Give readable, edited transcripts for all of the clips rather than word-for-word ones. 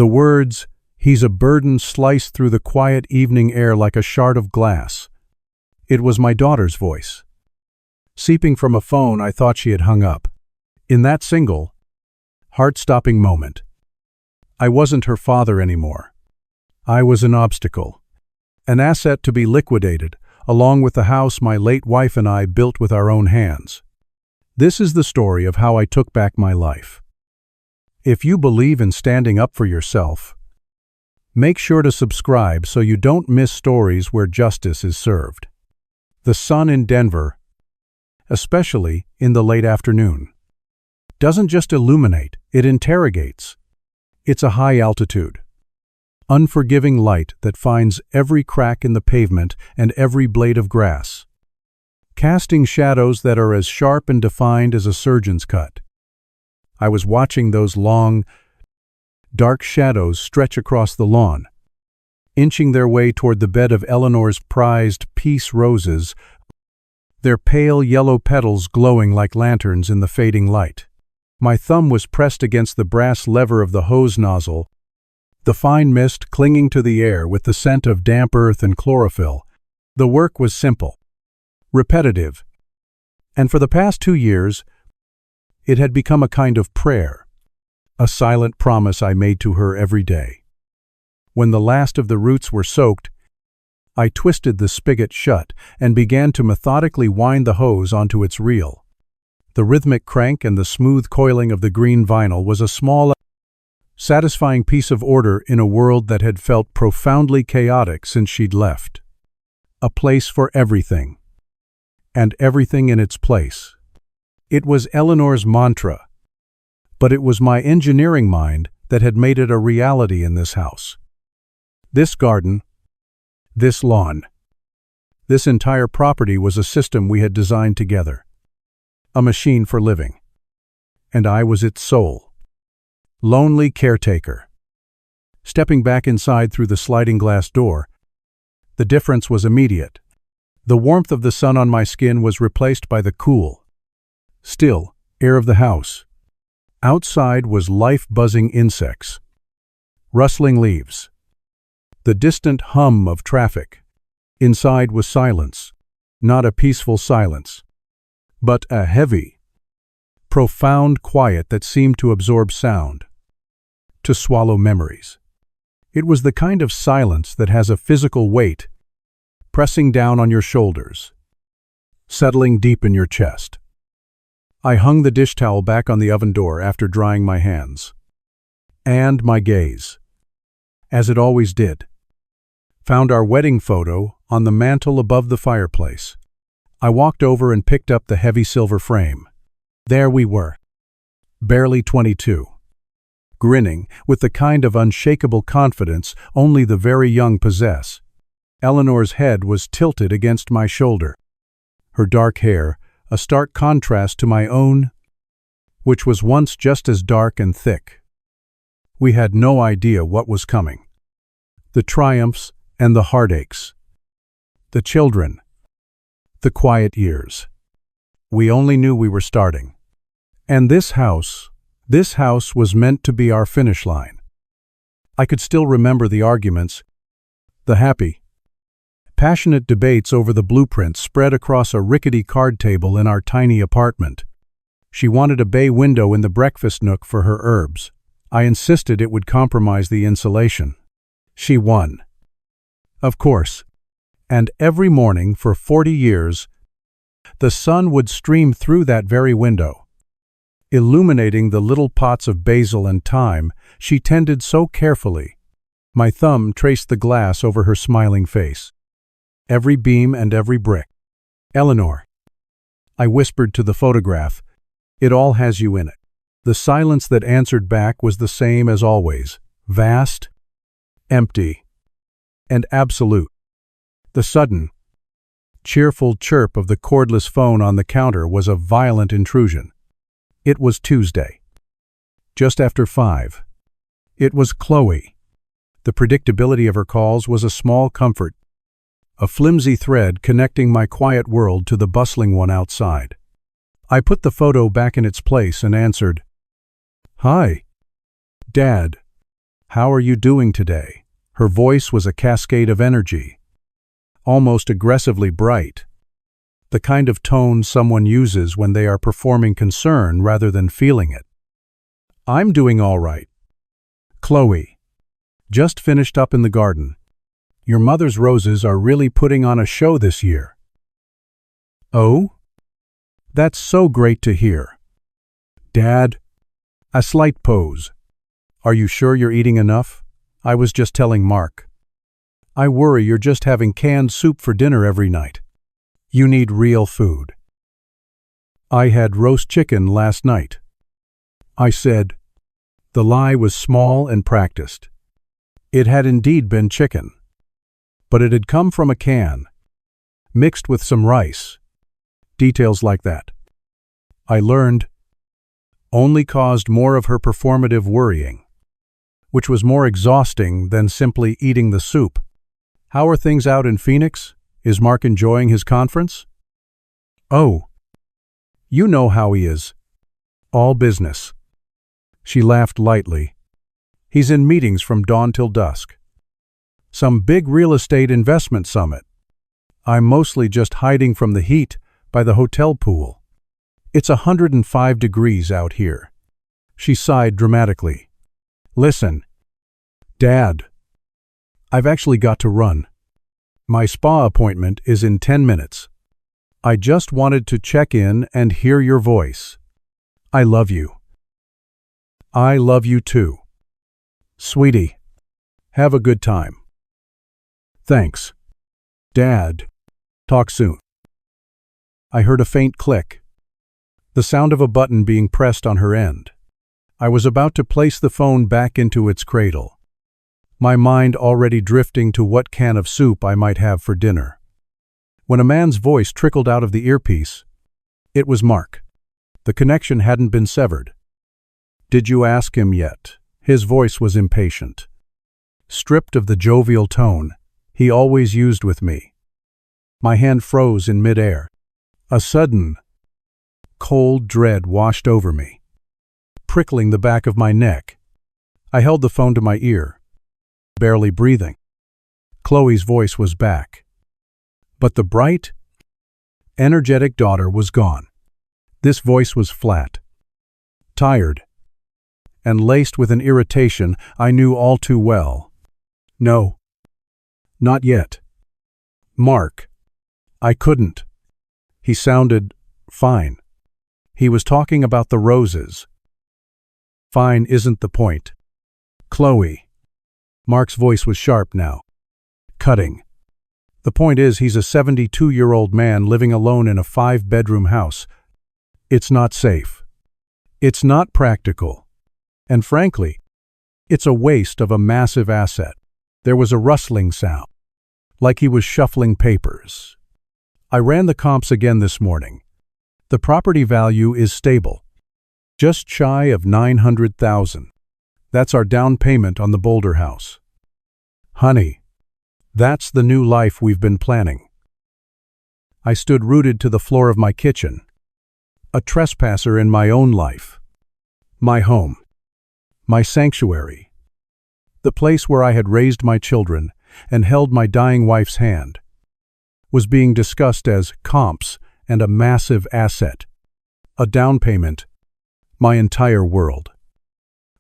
The words, "He's a burden," sliced through the quiet evening air like a shard of glass. It was my daughter's voice. Seeping from a phone I thought she had hung up. In that single, heart-stopping moment, I wasn't her father anymore. I was an obstacle, an asset to be liquidated, along with the house my late wife and I built with our own hands. This is the story of how I took back my life. If you believe in standing up for yourself, make sure to subscribe so you don't miss stories where justice is served. The sun in Denver, especially in the late afternoon, doesn't just illuminate, it interrogates. It's a high-altitude, unforgiving light that finds every crack in the pavement and every blade of grass, casting shadows that are as sharp and defined as a surgeon's cut. I was watching those long, dark shadows stretch across the lawn, inching their way toward the bed of Eleanor's prized peace roses, their pale yellow petals glowing like lanterns in the fading light. My thumb was pressed against the brass lever of the hose nozzle, the fine mist clinging to the air with the scent of damp earth and chlorophyll. The work was simple, repetitive, and for the past 2 years, it had become a kind of prayer, a silent promise I made to her every day. When the last of the roots were soaked, I twisted the spigot shut and began to methodically wind the hose onto its reel. The rhythmic crank and the smooth coiling of the green vinyl was a small, satisfying piece of order in a world that had felt profoundly chaotic since she'd left. A place for everything, and everything in its place. It was Eleanor's mantra, but it was my engineering mind that had made it a reality in this house. This garden, this lawn, this entire property was a system we had designed together. A machine for living. And I was its sole, lonely caretaker. Stepping back inside through the sliding glass door, the difference was immediate. The warmth of the sun on my skin was replaced by the cool, still air of the house. Outside was life-buzzing insects, rustling leaves, the distant hum of traffic. Inside was silence, not a peaceful silence, but a heavy, profound quiet that seemed to absorb sound, to swallow memories. It was the kind of silence that has a physical weight, pressing down on your shoulders, settling deep in your chest. I hung the dish towel back on the oven door after drying my hands. And my gaze, as it always did, found our wedding photo on the mantel above the fireplace. I walked over and picked up the heavy silver frame. There we were, barely 22, grinning with the kind of unshakable confidence only the very young possess. Eleanor's head was tilted against my shoulder, her dark hair a stark contrast to my own, which was once just as dark and thick. We had no idea what was coming. The triumphs and the heartaches. The children. The quiet years. We only knew we were starting. And this house was meant to be our finish line. I could still remember the arguments, the happy, passionate debates over the blueprints spread across a rickety card table in our tiny apartment. She wanted a bay window in the breakfast nook for her herbs. I insisted it would compromise the insulation. She won. Of course. And every morning for 40 years, the sun would stream through that very window, illuminating the little pots of basil and thyme she tended so carefully. My thumb traced the glass over her smiling face. Every beam and every brick. "Eleanor," I whispered to the photograph, "it all has you in it." The silence that answered back was the same as always, vast, empty, and absolute. The sudden, cheerful chirp of the cordless phone on the counter was a violent intrusion. It was Tuesday, just after 5. It was Chloe. The predictability of her calls was a small comfort, a flimsy thread connecting my quiet world to the bustling one outside. I put the photo back in its place and answered, "Hi, Dad. How are you doing today? Her voice was a cascade of energy, almost aggressively bright, the kind of tone someone uses when they are performing concern rather than feeling it. I'm doing all right. Chloe. Just finished up in the garden. Your mother's roses are really putting on a show this year. Oh? That's so great to hear. Dad? A slight pause. Are you sure you're eating enough? I was just telling Mark. I worry you're just having canned soup for dinner every night. You need real food. I had roast chicken last night. I said. The lie was small and practiced. It had indeed been chicken, but it had come from a can, mixed with some rice. Details like that, I learned, only caused more of her performative worrying, which was more exhausting than simply eating the soup. How are things out in Phoenix? Is Mark enjoying his conference? Oh, you know how he is. All business. She laughed lightly. He's in meetings from dawn till dusk. Some big real estate investment summit. I'm mostly just hiding from the heat by the hotel pool. It's 105 degrees out here. She sighed dramatically. Listen, Dad, I've actually got to run. My spa appointment is in 10 minutes. I just wanted to check in and hear your voice. I love you. I love you too. Sweetie, have a good time. Thanks. Dad, talk soon. I heard a faint click, the sound of a button being pressed on her end. I was about to place the phone back into its cradle, my mind already drifting to what can of soup I might have for dinner, when a man's voice trickled out of the earpiece. It was Mark. The connection hadn't been severed. Did you ask him yet? His voice was impatient, stripped of the jovial tone he always used with me. My hand froze in midair. A sudden, cold dread washed over me, prickling the back of my neck. I held the phone to my ear, barely breathing. Chloe's voice was back, but the bright, energetic daughter was gone. This voice was flat, tired, and laced with an irritation I knew all too well. No, not yet. Mark, I couldn't. He sounded fine. He was talking about the roses. Fine isn't the point. Chloe. Mark's voice was sharp now, cutting. The point is, he's a 72-year-old man living alone in a 5-bedroom house. It's not safe. It's not practical. And frankly, it's a waste of a massive asset. There was a rustling sound, like he was shuffling papers. I ran the comps again this morning. The property value is stable, just shy of $900,000. That's our down payment on the Boulder house. Honey, that's the new life we've been planning. I stood rooted to the floor of my kitchen, a trespasser in my own life, my home. My sanctuary, the place where I had raised my children and held my dying wife's hand, was being discussed as comps and a massive asset, a down payment, my entire world,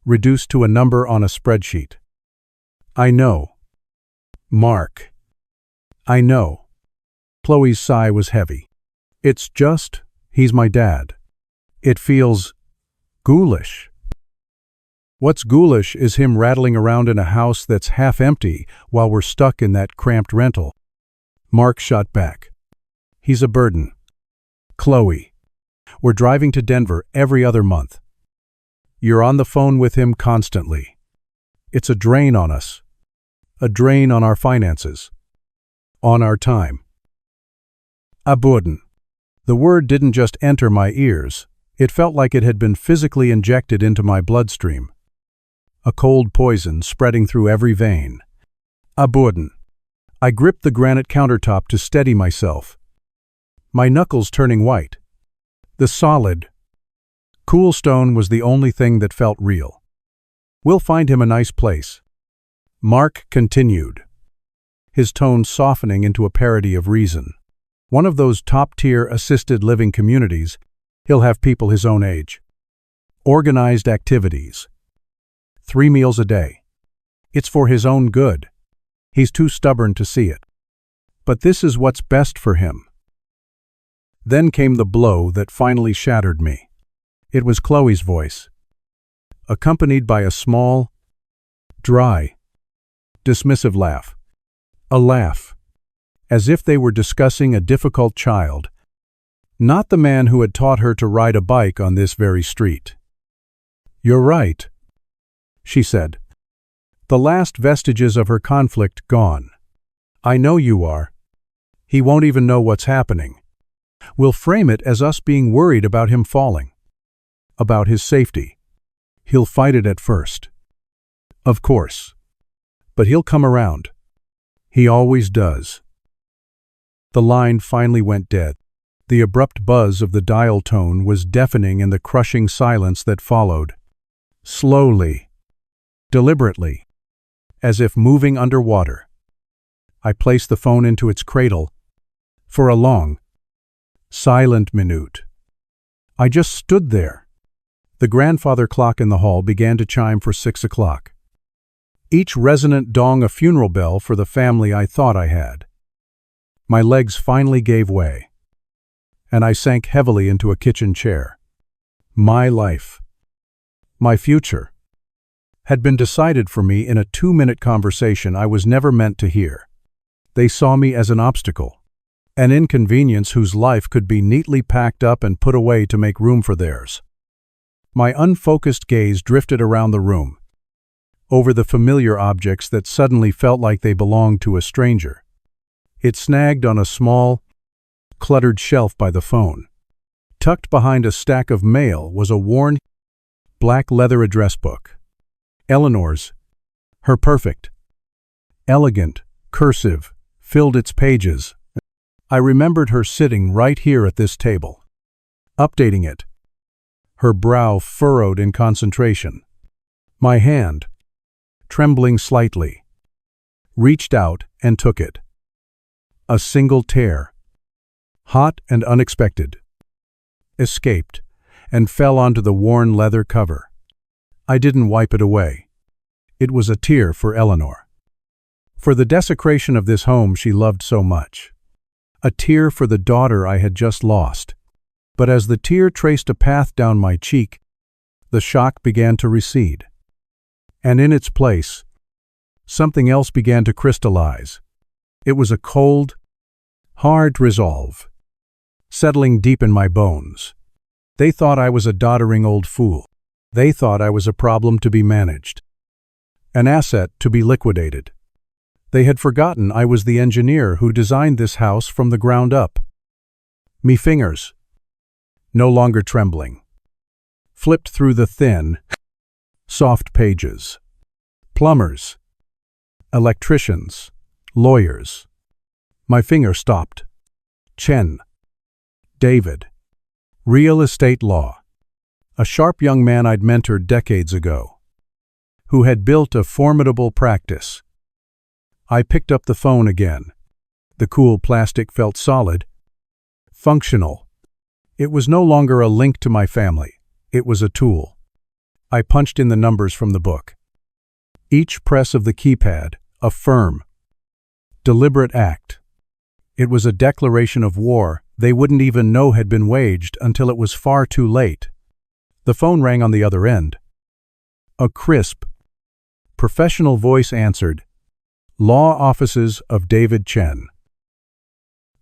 reduced to a number on a spreadsheet. I know. Mark. I know. Chloe's sigh was heavy. It's just, he's my dad. It feels ghoulish. What's ghoulish is him rattling around in a house that's half empty while we're stuck in that cramped rental. Mark shot back. He's a burden. Chloe. We're driving to Denver every other month. You're on the phone with him constantly. It's a drain on us. A drain on our finances. On our time. A burden. The word didn't just enter my ears. It felt like it had been physically injected into my bloodstream. A cold poison spreading through every vein. A burden. I gripped the granite countertop to steady myself, my knuckles turning white. The solid, cool stone was the only thing that felt real. We'll find him a nice place." Mark continued, his tone softening into a parody of reason. "One of those top-tier assisted living communities. He'll have people his own age. Organized activities. 3 meals a day. It's for his own good. He's too stubborn to see it. But this is what's best for him." Then came the blow that finally shattered me. It was Chloe's voice, accompanied by a small, dry, dismissive laugh. A laugh, as if they were discussing a difficult child, not the man who had taught her to ride a bike on this very street. "You're right," she said, the last vestiges of her conflict gone. "I know you are. He won't even know what's happening. We'll frame it as us being worried about him falling. About his safety. He'll fight it at first. Of course. But he'll come around. He always does." The line finally went dead. The abrupt buzz of the dial tone was deafening in the crushing silence that followed. Slowly, deliberately, as if moving underwater, I placed the phone into its cradle. For a long, silent minute, I just stood there. The grandfather clock in the hall began to chime for 6 o'clock. Each resonant dong a funeral bell for the family I thought I had. My legs finally gave way, and I sank heavily into a kitchen chair. My life, my future, had been decided for me in a 2-minute conversation I was never meant to hear. They saw me as an obstacle, an inconvenience whose life could be neatly packed up and put away to make room for theirs. My unfocused gaze drifted around the room, over the familiar objects that suddenly felt like they belonged to a stranger. It snagged on a small, cluttered shelf by the phone. Tucked behind a stack of mail was a worn, black leather address book. Eleanor's, her perfect, elegant, cursive, filled its pages. I remembered her sitting right here at this table, updating it, her brow furrowed in concentration. My hand, trembling slightly, reached out and took it. A single tear, hot and unexpected, escaped and fell onto the worn leather cover. I didn't wipe it away. It was a tear for Eleanor. For the desecration of this home she loved so much. A tear for the daughter I had just lost. But as the tear traced a path down my cheek, the shock began to recede. And in its place, something else began to crystallize. It was a cold, hard resolve, settling deep in my bones. They thought I was a doddering old fool. They thought I was a problem to be managed, an asset to be liquidated. They had forgotten I was the engineer who designed this house from the ground up. Me fingers, no longer trembling, flipped through the thin, soft pages. Plumbers, electricians, lawyers. My finger stopped. Chen, David, real estate law. A sharp young man I'd mentored decades ago, who had built a formidable practice. I picked up the phone again. The cool plastic felt solid, functional. It was no longer a link to my family. It was a tool. I punched in the numbers from the book. Each press of the keypad, a firm, deliberate act. It was a declaration of war they wouldn't even know had been waged until it was far too late. The phone rang on the other end. A crisp, professional voice answered, "Law Offices of David Chen."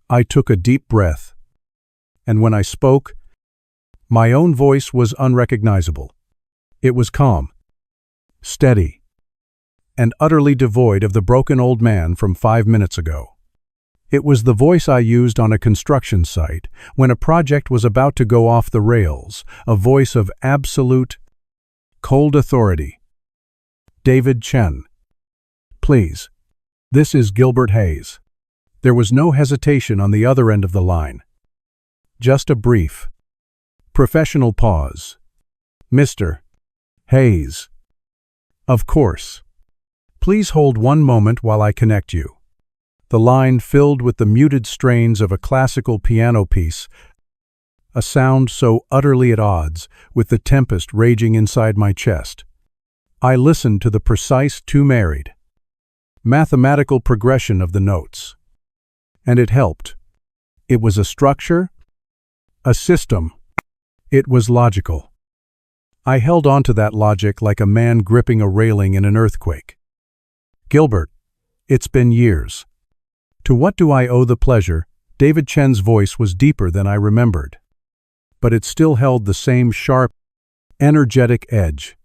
I took a deep breath, and when I spoke, my own voice was unrecognizable. It was calm, steady, and utterly devoid of the broken old man from 5 minutes ago. It was the voice I used on a construction site when a project was about to go off the rails, a voice of absolute, cold authority. "David Chen. Please. This is Gilbert Hayes." There was no hesitation on the other end of the line. Just a brief, professional pause. "Mr. Hayes." Of course. Please hold one moment while I connect you. The line filled with the muted strains of a classical piano piece, a sound so utterly at odds with the tempest raging inside my chest. I listened to the precise two married, mathematical progression of the notes. And it helped. It was a structure, a system. It was logical. I held on to that logic like a man gripping a railing in an earthquake. Gilbert, it's been years. To what do I owe the pleasure? David Chen's voice was deeper than I remembered. But it still held the same sharp, energetic edge.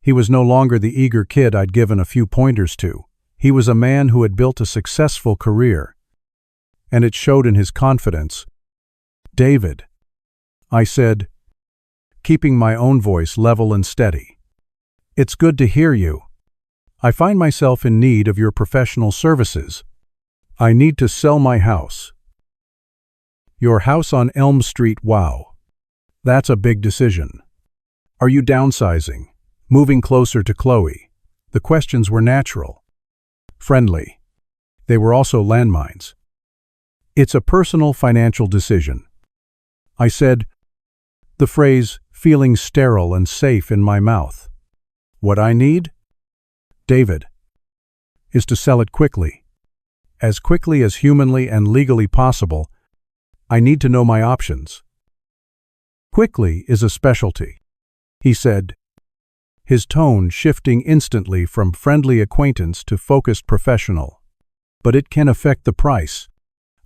He was no longer the eager kid I'd given a few pointers to. He was a man who had built a successful career. And it showed in his confidence. David, I said, keeping my own voice level and steady. It's good to hear you. I find myself in need of your professional services. I need to sell my house. Your house on Elm Street, wow. That's a big decision. Are you downsizing? Moving closer to Chloe? The questions were natural. Friendly. They were also landmines. It's a personal financial decision. I said, the phrase feeling sterile and safe in my mouth. What I need, David, is to sell it quickly. As quickly as humanly and legally possible. I need to know my options. Quickly is a specialty, he said, his tone shifting instantly from friendly acquaintance to focused professional. But it can affect the price.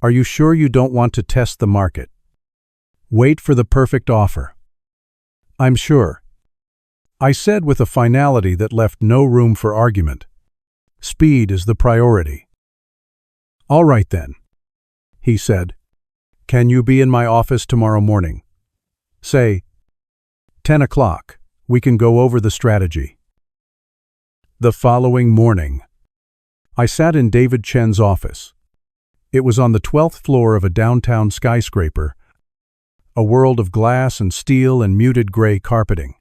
Are you sure you don't want to test the market? Wait for the perfect offer. I'm sure, I said with a finality that left no room for argument. Speed is the priority. All right then, he said. Can you be in my office tomorrow morning? Say, 10 o'clock. We can go over the strategy. The following morning, I sat in David Chen's office. It was on the 12th floor of a downtown skyscraper, a world of glass and steel and muted gray carpeting.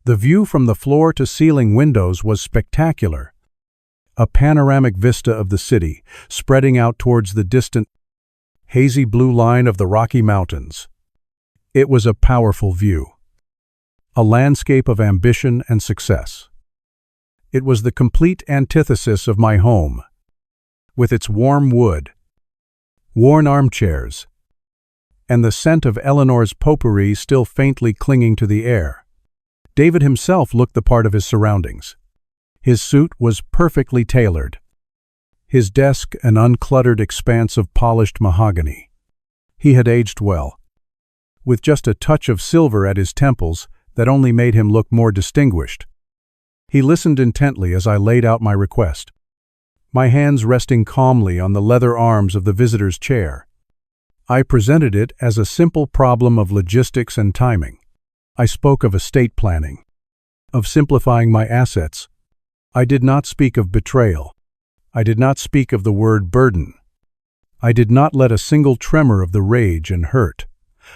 The view from the floor-to-ceiling windows was spectacular, a panoramic vista of the city, spreading out towards the distant, hazy blue line of the Rocky Mountains. It was a powerful view, a landscape of ambition and success. It was the complete antithesis of my home, with its warm wood, worn armchairs, and the scent of Eleanor's potpourri still faintly clinging to the air. David himself looked the part of his surroundings. His suit was perfectly tailored, his desk an uncluttered expanse of polished mahogany. He had aged well, with just a touch of silver at his temples that only made him look more distinguished. He listened intently as I laid out my request, my hands resting calmly on the leather arms of the visitor's chair. I presented it as a simple problem of logistics and timing. I spoke of estate planning, of simplifying my assets. I did not speak of betrayal. I did not speak of the word burden. I did not let a single tremor of the rage and hurt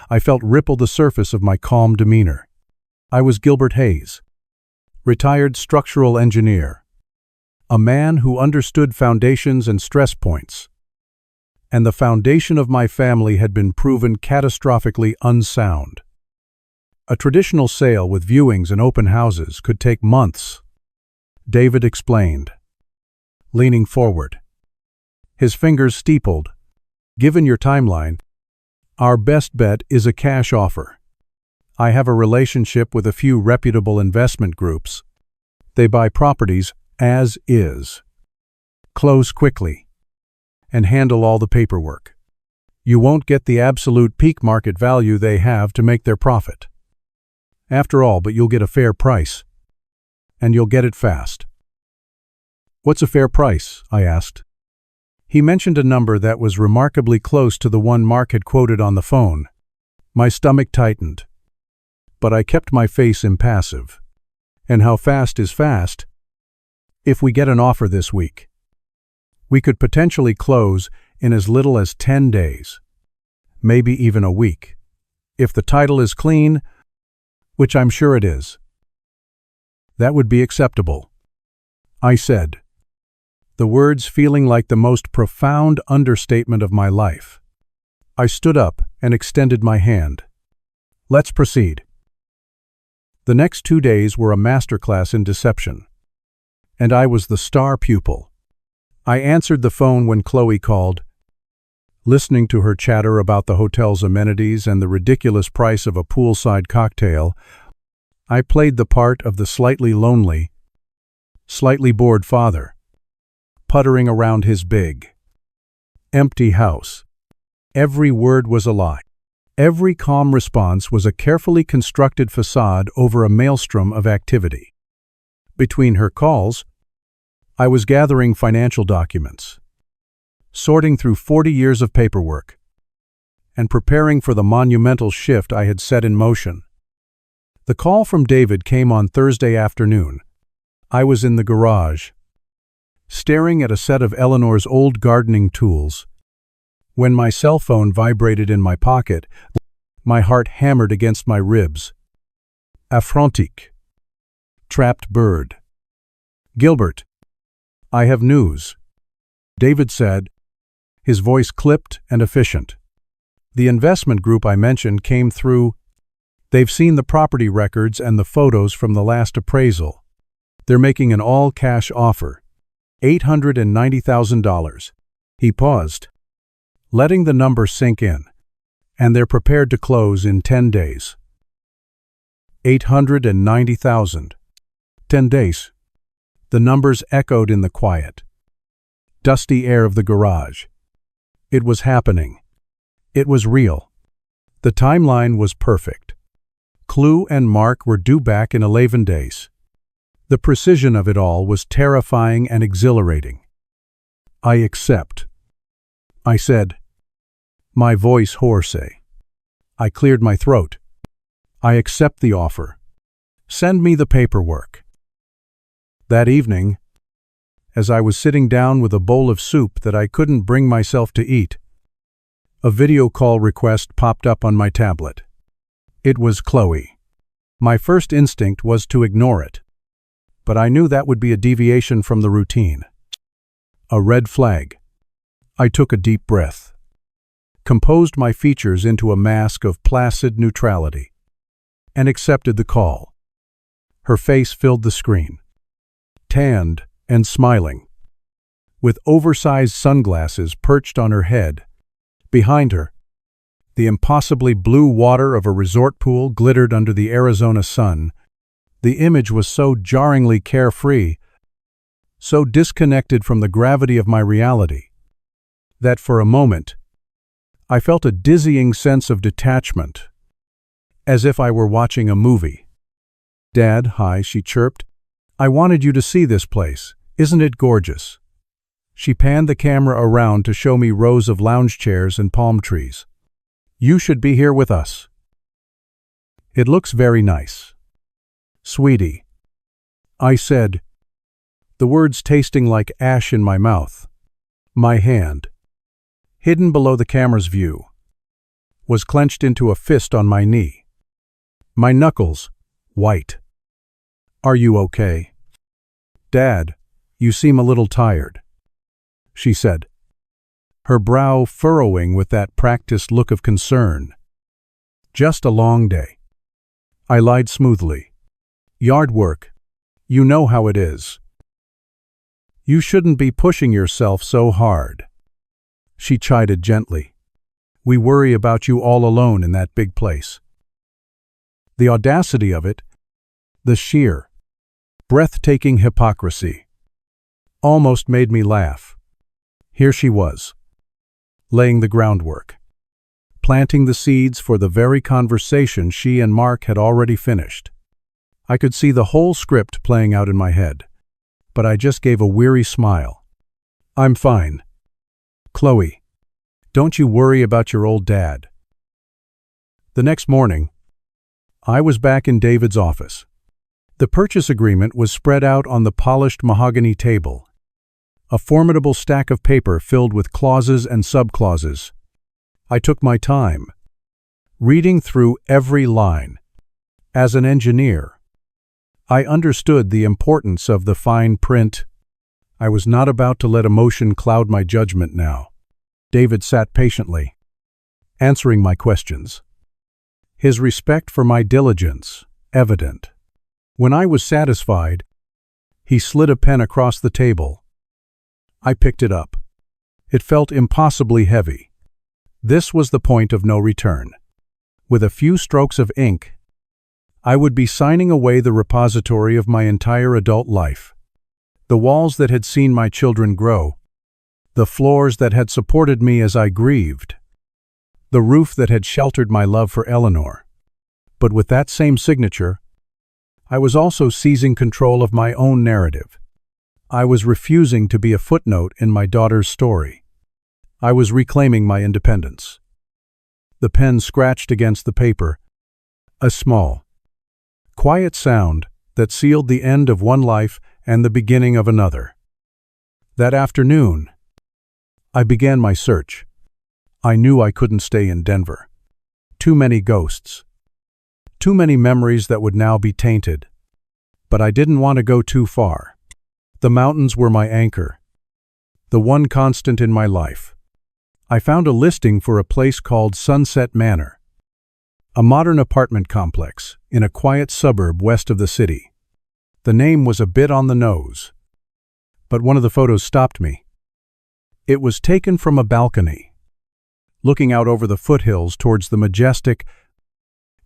I felt ripple the surface of my calm demeanor. I was Gilbert Hayes, retired structural engineer, a man who understood foundations and stress points. And the foundation of my family had been proven catastrophically unsound. A traditional sale with viewings and open houses could take months, David explained, leaning forward. His fingers steepled. Given your timeline, our best bet is a cash offer. I have a relationship with a few reputable investment groups. They buy properties as is, close quickly, and handle all the paperwork. You won't get the absolute peak market value they have to make their profit. After all, but you'll get a fair price. And you'll get it fast. What's a fair price? I asked. He mentioned a number that was remarkably close to the one Mark had quoted on the phone. My stomach tightened. But I kept my face impassive. And how fast is fast? If we get an offer this week, we could potentially close in as little as 10 days. Maybe even a week. If the title is clean, which I'm sure it is, that would be acceptable. I said, the words feeling like the most profound understatement of my life. I stood up and extended my hand. Let's proceed. The next 2 days were a masterclass in deception, and I was the star pupil. I answered the phone when Chloe called. Listening to her chatter about the hotel's amenities and the ridiculous price of a poolside cocktail, I played the part of the slightly lonely, slightly bored father, puttering around his big, empty house. Every word was a lie. Every calm response was a carefully constructed facade over a maelstrom of activity. Between her calls, I was gathering financial documents, sorting through 40 years of paperwork, and preparing for the monumental shift I had set in motion. The call from David came on Thursday afternoon. I was in the garage, staring at a set of Eleanor's old gardening tools. When my cell phone vibrated in my pocket, my heart hammered against my ribs. Affrontique. Trapped bird. Gilbert, I have news, David said, his voice clipped and efficient. The investment group I mentioned came through. They've seen the property records and the photos from the last appraisal. They're making an all-cash offer, $890,000. He paused, letting the number sink in, and they're prepared to close in 10 days. 890,000. 10 days. The numbers echoed in the quiet, dusty air of the garage. It was happening. It was real. The timeline was perfect. Clue and Mark were due back in 11 days. The precision of it all was terrifying and exhilarating. I accept, I said, my voice hoarse. I cleared my throat. I accept the offer. Send me the paperwork. That evening, as I was sitting down with a bowl of soup that I couldn't bring myself to eat, a video call request popped up on my tablet. It was Chloe. My first instinct was to ignore it, but I knew that would be a deviation from the routine. A red flag. I took a deep breath, composed my features into a mask of placid neutrality, and accepted the call. Her face filled the screen, tanned and smiling, with oversized sunglasses perched on her head. Behind her, the impossibly blue water of a resort pool glittered under the Arizona sun. The image was so jarringly carefree, so disconnected from the gravity of my reality, that for a moment, I felt a dizzying sense of detachment, as if I were watching a movie. Dad, hi, she chirped. I wanted you to see this place. Isn't it gorgeous? She panned the camera around to show me rows of lounge chairs and palm trees. You should be here with us. It looks very nice. Sweetie, I said, the words tasting like ash in my mouth. My hand, hidden below the camera's view, was clenched into a fist on my knee. My knuckles, white. Are you okay? Dad, you seem a little tired, she said, her brow furrowing with that practiced look of concern. Just a long day. I lied smoothly. Yard work. You know how it is. You shouldn't be pushing yourself so hard, she chided gently. We worry about you all alone in that big place. The audacity of it, the sheer, breathtaking hypocrisy, almost made me laugh. Here she was, laying the groundwork, planting the seeds for the very conversation she and Mark had already finished. I could see the whole script playing out in my head, but I just gave a weary smile. I'm fine. Chloe, don't you worry about your old dad. The next morning, I was back in David's office. The purchase agreement was spread out on the polished mahogany table, a formidable stack of paper filled with clauses and subclauses. I took my time, reading through every line. As an engineer, I understood the importance of the fine print, I was not about to let emotion cloud my judgment now. David sat patiently, answering my questions. His respect for my diligence, evident. When I was satisfied, he slid a pen across the table. I picked it up. It felt impossibly heavy. This was the point of no return. With a few strokes of ink, I would be signing away the repository of my entire adult life. The walls that had seen my children grow, the floors that had supported me as I grieved, the roof that had sheltered my love for Eleanor. But with that same signature, I was also seizing control of my own narrative. I was refusing to be a footnote in my daughter's story. I was reclaiming my independence. The pen scratched against the paper, a small, quiet sound that sealed the end of one life and the beginning of another. That afternoon, I began my search. I knew I couldn't stay in Denver. Too many ghosts. Too many memories that would now be tainted. But I didn't want to go too far. The mountains were my anchor, the one constant in my life. I found a listing for a place called Sunset Manor, a modern apartment complex in a quiet suburb west of the city. The name was a bit on the nose, but one of the photos stopped me. It was taken from a balcony, looking out over the foothills towards the majestic,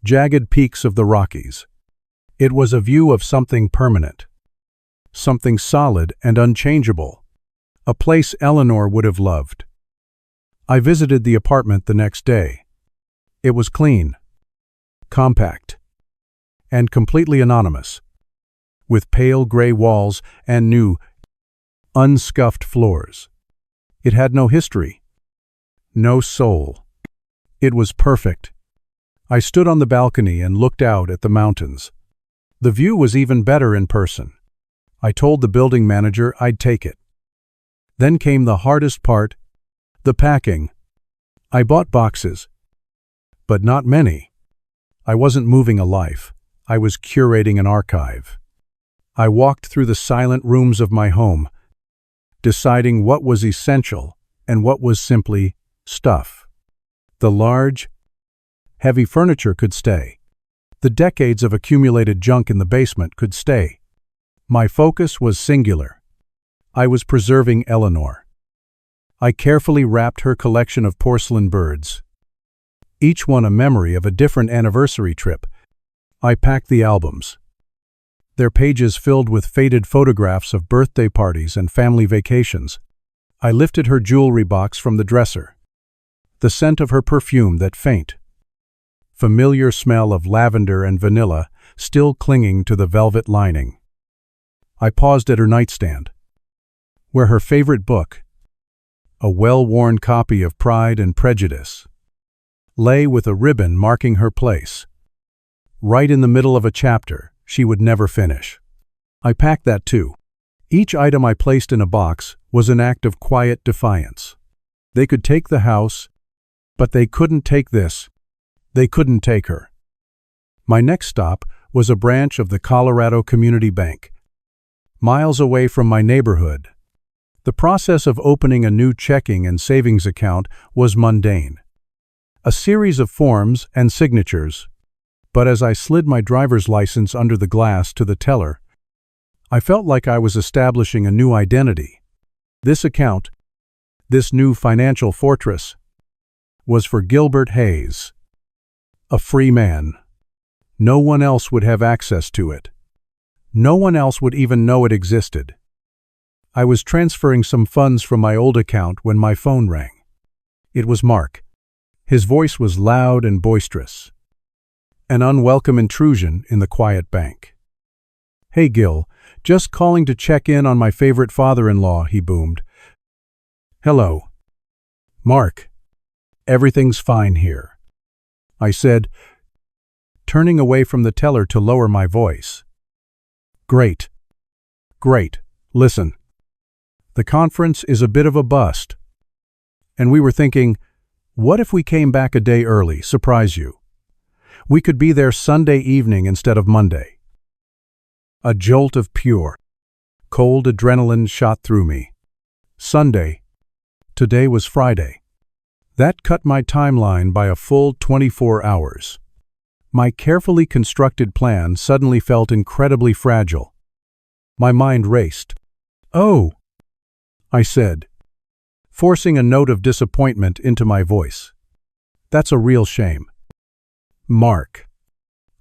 jagged peaks of the Rockies. It was a view of something permanent, something solid and unchangeable, a place Eleanor would have loved. I visited the apartment the next day. It was clean, compact, and completely anonymous, with pale gray walls and new, unscuffed floors. It had no history, no soul. It was perfect. I stood on the balcony and looked out at the mountains. The view was even better in person. I told the building manager I'd take it. Then came the hardest part, the packing. I bought boxes, but not many. I wasn't moving a life. I was curating an archive. I walked through the silent rooms of my home, deciding what was essential and what was simply stuff. The large, heavy furniture could stay. The decades of accumulated junk in the basement could stay. My focus was singular. I was preserving Eleanor. I carefully wrapped her collection of porcelain birds, each one a memory of a different anniversary trip. I packed the albums, their pages filled with faded photographs of birthday parties and family vacations. I lifted her jewelry box from the dresser, the scent of her perfume, that faint, familiar smell of lavender and vanilla still clinging to the velvet lining. I paused at her nightstand, where her favorite book, a well-worn copy of Pride and Prejudice, lay with a ribbon marking her place, right in the middle of a chapter she would never finish. I packed that too. Each item I placed in a box was an act of quiet defiance. They could take the house, but they couldn't take this. They couldn't take her. My next stop was a branch of the Colorado Community Bank, miles away from my neighborhood. The process of opening a new checking and savings account was mundane. A series of forms and signatures, but as I slid my driver's license under the glass to the teller, I felt like I was establishing a new identity. This account, this new financial fortress, was for Gilbert Hayes, a free man. No one else would have access to it. No one else would even know it existed. I was transferring some funds from my old account when my phone rang. It was Mark. His voice was loud and boisterous, an unwelcome intrusion in the quiet bank. "Hey Gil, just calling to check in on my favorite father-in-law," he boomed. "Hello." "Mark, everything's fine here," I said, turning away from the teller to lower my voice. Great. Listen, the conference is a bit of a bust, and we were thinking, what if we came back a day early, surprise you? We could be there Sunday evening instead of Monday." A jolt of pure, Cold adrenaline shot through me. Sunday. Today was Friday. That cut my timeline by a full 24 hours. My carefully constructed plan suddenly felt incredibly fragile. My mind raced. "Oh," I said, forcing a note of disappointment into my voice. "That's a real shame." Mark.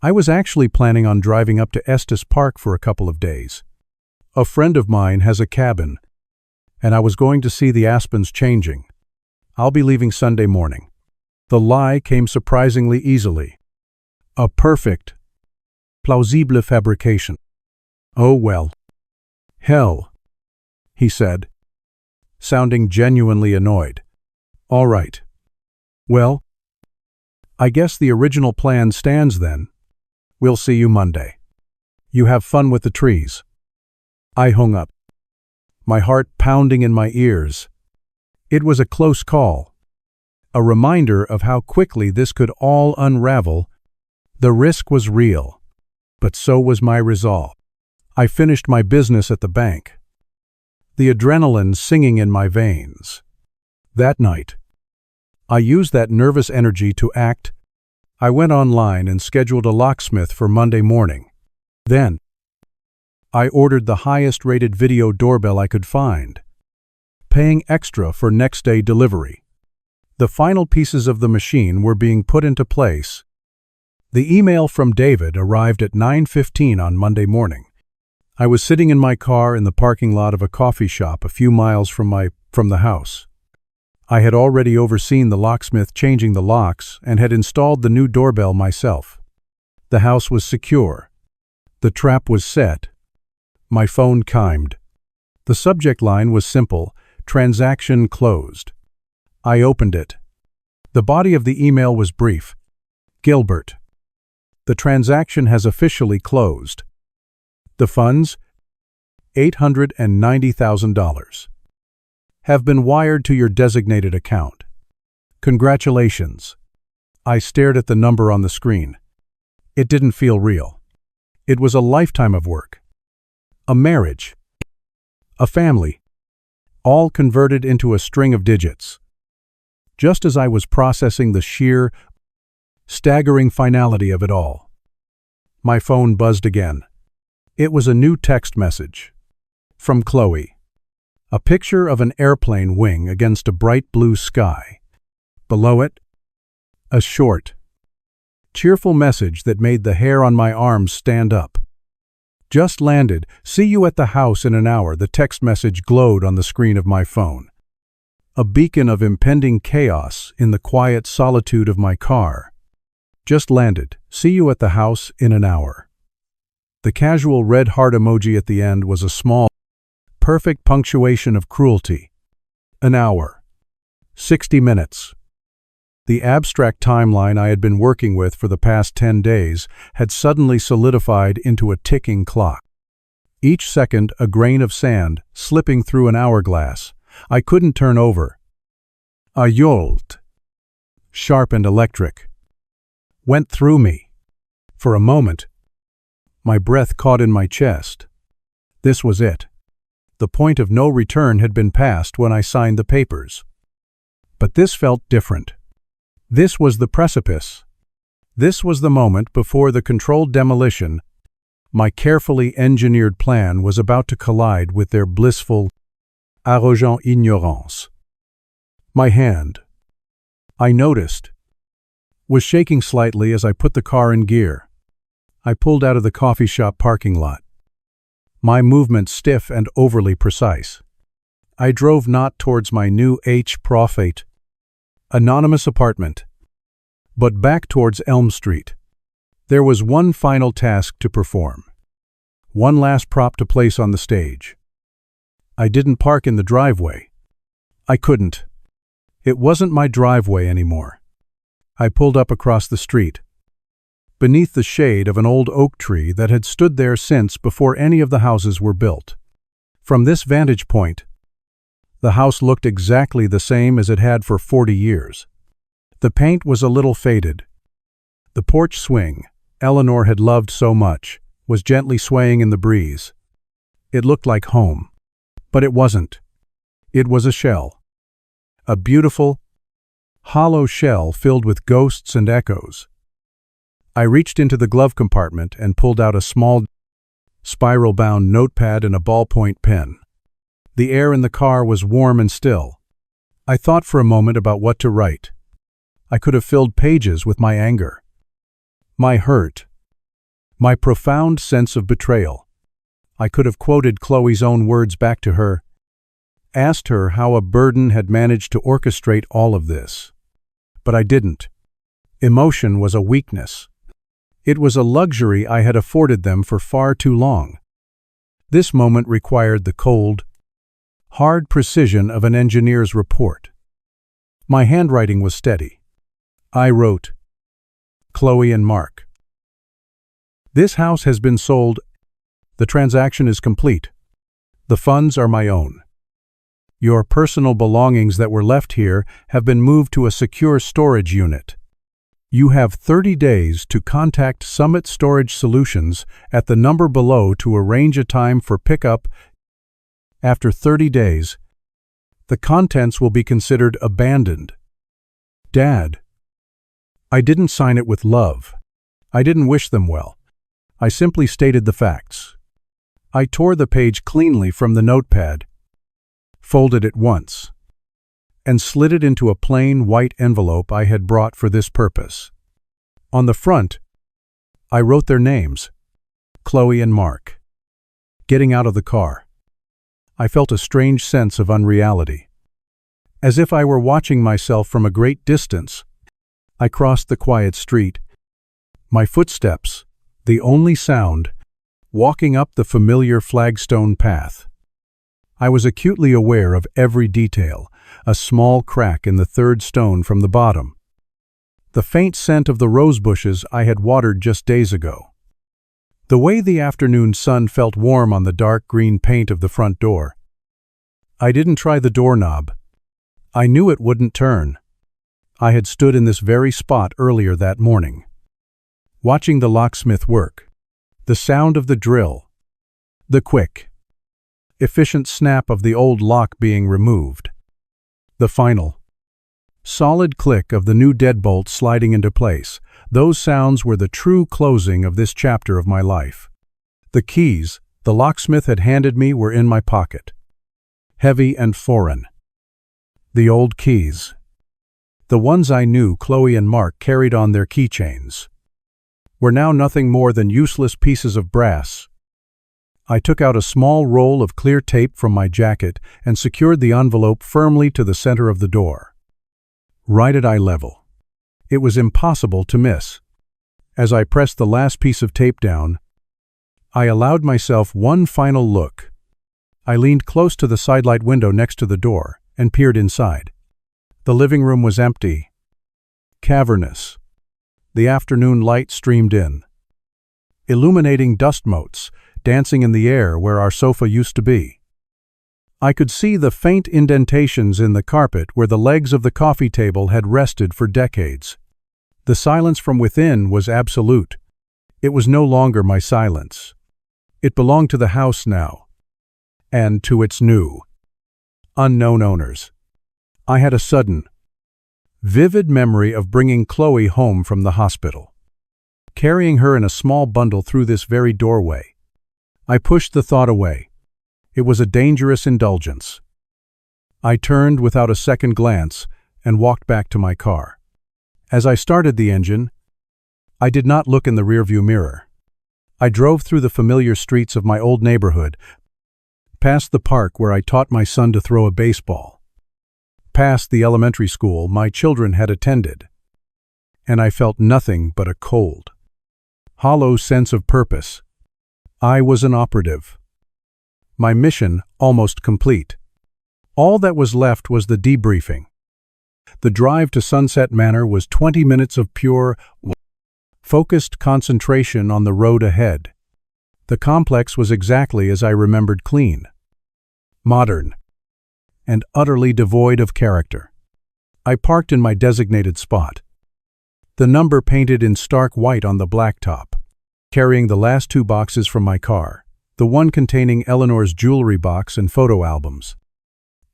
I was actually planning on driving up to Estes Park for a couple of days. A friend of mine has a cabin, and I was going to see the aspens changing. I'll be leaving Sunday morning. The lie came surprisingly easily. A perfect, plausible fabrication. "Oh well. Hell," he said, sounding genuinely annoyed. "All right. Well, I guess the original plan stands then. We'll see you Monday. You have fun with the trees." I hung up, my heart pounding in my ears. It was a close call, a reminder of how quickly this could all unravel. The risk was real, but so was my resolve. I finished my business at the bank, the adrenaline singing in my veins. That night, I used that nervous energy to act. I went online and scheduled a locksmith for Monday morning. Then, I ordered the highest-rated video doorbell I could find, paying extra for next-day delivery. The final pieces of the machine were being put into place. The email from David arrived at 9:15 on Monday morning. I was sitting in my car in the parking lot of a coffee shop a few miles from the house. I had already overseen the locksmith changing the locks and had installed the new doorbell myself. The house was secure. The trap was set. My phone chimed. The subject line was simple: transaction closed. I opened it. The body of the email was brief. "Gilbert, the transaction has officially closed. The funds, $890,000, have been wired to your designated account. Congratulations." I stared at the number on the screen. It didn't feel real. It was a lifetime of work. A marriage. A family. All converted into a string of digits. Just as I was processing the sheer, staggering finality of it all, my phone buzzed again. It was a new text message. From Chloe. A picture of an airplane wing against a bright blue sky. Below it, a short, cheerful message that made the hair on my arms stand up. "Just landed. See you at the house in an hour." The text message glowed on the screen of my phone. A beacon of impending chaos in the quiet solitude of my car. "Just landed. See you at the house in an hour." The casual red heart emoji at the end was a small, perfect punctuation of cruelty. An hour. 60 minutes. The abstract timeline I had been working with for the past 10 days had suddenly solidified into a ticking clock. Each second a grain of sand slipping through an hourglass. I couldn't turn over. A jolt, sharp and electric, went through me. For a moment, my breath caught in my chest. This was it. The point of no return had been passed when I signed the papers. But this felt different. This was the precipice. This was the moment before the controlled demolition. My carefully engineered plan was about to collide with their blissful, arrogant ignorance. My hand, I noticed, was shaking slightly as I put the car in gear. I pulled out of the coffee shop parking lot, my movement stiff and overly precise. I drove not towards my new H-Profit, anonymous apartment, but back towards Elm Street. There was one final task to perform. One last prop to place on the stage. I didn't park in the driveway. I couldn't. It wasn't my driveway anymore. I pulled up across the street, beneath the shade of an old oak tree that had stood there since before any of the houses were built. From this vantage point, the house looked exactly the same as it had for 40 years. The paint was a little faded. The porch swing Eleanor had loved so much was gently swaying in the breeze. It looked like home. But it wasn't. It was a shell. A beautiful, hollow shell filled with ghosts and echoes. I reached into the glove compartment and pulled out a small, spiral-bound notepad and a ballpoint pen. The air in the car was warm and still. I thought for a moment about what to write. I could have filled pages with my anger, my hurt, my profound sense of betrayal. I could have quoted Chloe's own words back to her, asked her how a burden had managed to orchestrate all of this. But I didn't. Emotion was a weakness. It was a luxury I had afforded them for far too long. This moment required the cold, hard precision of an engineer's report. My handwriting was steady. I wrote, Chloe and Mark. This house has been sold. The transaction is complete. The funds are my own. Your personal belongings that were left here have been moved to a secure storage unit. You have 30 days to contact Summit Storage Solutions at the number below to arrange a time for pickup. After 30 days, the contents will be considered abandoned. Dad. I didn't sign it with love. I didn't wish them well. I simply stated the facts. I tore the page cleanly from the notepad, folded it once, and slid it into a plain white envelope I had brought for this purpose. On the front, I wrote their names, Chloe and Mark. Getting out of the car, I felt a strange sense of unreality. As if I were watching myself from a great distance, I crossed the quiet street, my footsteps, the only sound, walking up the familiar flagstone path. I was acutely aware of every detail, a small crack in the third stone from the bottom, the faint scent of the rose bushes I had watered just days ago, the way the afternoon sun felt warm on the dark green paint of the front door. I didn't try the doorknob. I knew it wouldn't turn. I had stood in this very spot earlier that morning, watching the locksmith work, the sound of the drill, the quick, efficient snap of the old lock being removed, the final, solid click of the new deadbolt sliding into place. Those sounds were the true closing of this chapter of my life. The keys the locksmith had handed me were in my pocket, heavy and foreign. The old keys, the ones I knew Chloe and Mark carried on their keychains, were now nothing more than useless pieces of brass. I took out a small roll of clear tape from my jacket and secured the envelope firmly to the center of the door, right at eye level. It was impossible to miss. As I pressed the last piece of tape down, I allowed myself one final look. I leaned close to the sidelight window next to the door and peered inside. The living room was empty, cavernous. The afternoon light streamed in, illuminating dust motes, dancing in the air where our sofa used to be. I could see the faint indentations in the carpet where the legs of the coffee table had rested for decades. The silence from within was absolute. It was no longer my silence. It belonged to the house now, and to its new, unknown owners. I had a sudden, vivid memory of bringing Chloe home from the hospital, carrying her in a small bundle through this very doorway. I pushed the thought away. It was a dangerous indulgence. I turned without a second glance and walked back to my car. As I started the engine, I did not look in the rearview mirror. I drove through the familiar streets of my old neighborhood, past the park where I taught my son to throw a baseball, past the elementary school my children had attended, and I felt nothing but a cold, hollow sense of purpose. I was an operative. My mission almost complete. All that was left was the debriefing. The drive to Sunset Manor was 20 minutes of pure, focused concentration on the road ahead. The complex was exactly as I remembered: clean, modern, and utterly devoid of character. I parked in my designated spot, the number painted in stark white on the blacktop, carrying the last 2 boxes from my car. the one containing Eleanor's jewelry box and photo albums,